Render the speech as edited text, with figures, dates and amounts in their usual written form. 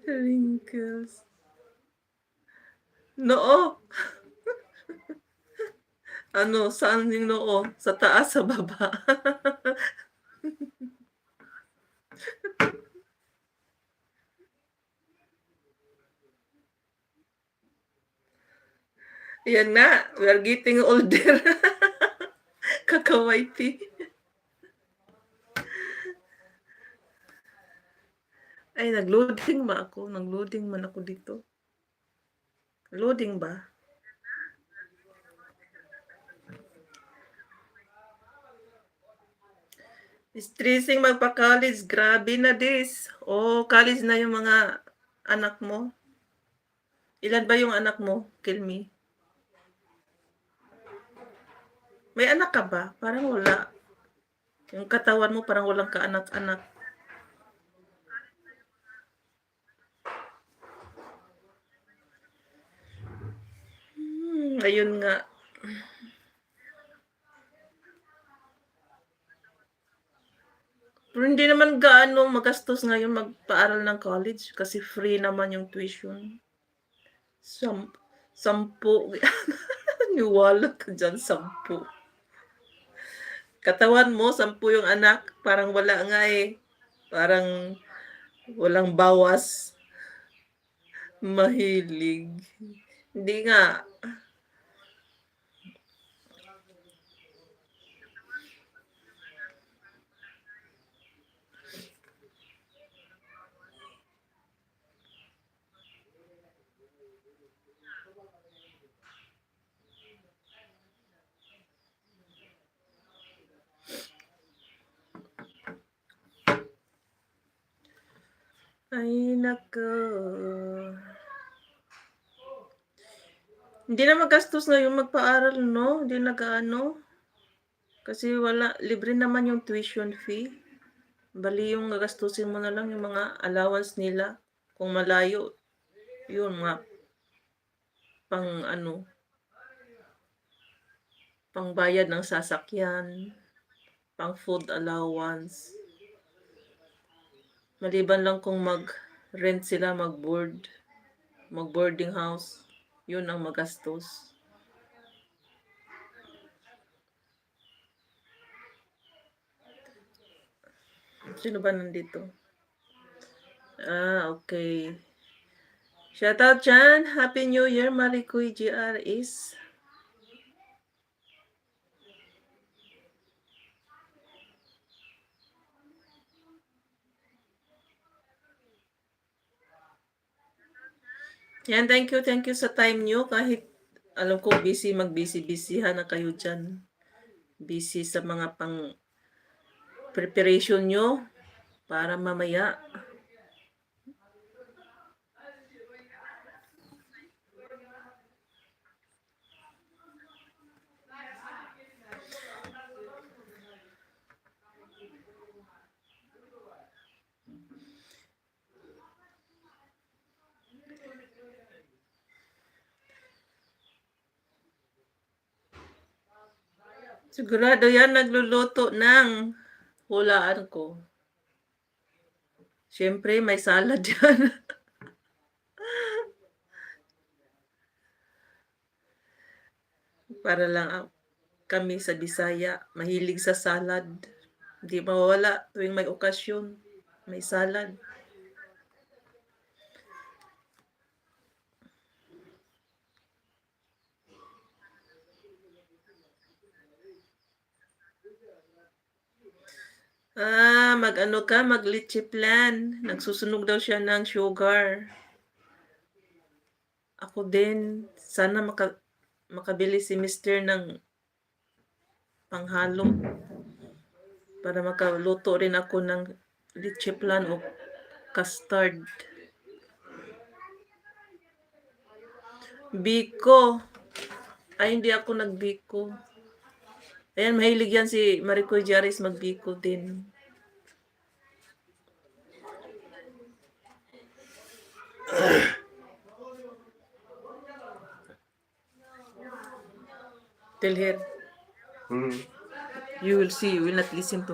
Wrinkles. Noo. Ano, saan yung noo? Sa taas, sa baba? Yan na, we are getting older. Kakawaiti. Ay, nag-loading ba ako? Nag-loading man ako dito. Loading ba? Stressing magpa-college. Grabe na this. Oh, college na yung mga anak mo. Ilan ba yung anak mo, Kilmi? May anak ka ba? Parang wala. Yung katawan mo parang walang kaanak-anak. Ayun nga. Pero hindi naman gaano magastos ngayon magpaaral ng college kasi free naman yung tuition. Sam 10. Niwala ka dyan, 10. Katawan mo, 10 yung anak, parang wala nga eh. Parang walang bawas. Mahilig. Hindi nga. Ay, nako. Hindi na magastos ngayon magpaaral, no? Hindi na gaano. Kasi wala, libre naman yung tuition fee. Bali yung gagastusin mo na lang yung mga allowance nila. Kung malayo, yun nga, pang ano, pang bayad ng sasakyan, pang food allowance. Maliban lang kung mag-rent sila, mag-boarding house, yun ang magastos. Sino ba nandito? Okay. Shoutout dyan. Happy New Year, Marikoy GRS. Yan, thank you sa time nyo. Kahit alam ko busy, mag-busy-busyhan na kayo dyan. Busy sa mga pang preparation nyo para mamaya. Sigurado yan nagluluto ng hulaan ko. Siyempre, may salad yan. Para lang kami sa Bisaya, mahilig sa salad. Hindi mawawala tuwing may okasyon, may salad. Mag-ano ka, mag-litchi plan. Nagsusunog daw siya ng sugar. Ako din, sana makabili si Mister ng panghalo para makaluto rin ako ng litchi plan o custard. Biko. Ay, hindi ako nagbiko. Ayan, mahilig yan si Maricoy Jaris magbiko din. Tell her. You will see, you will not listen to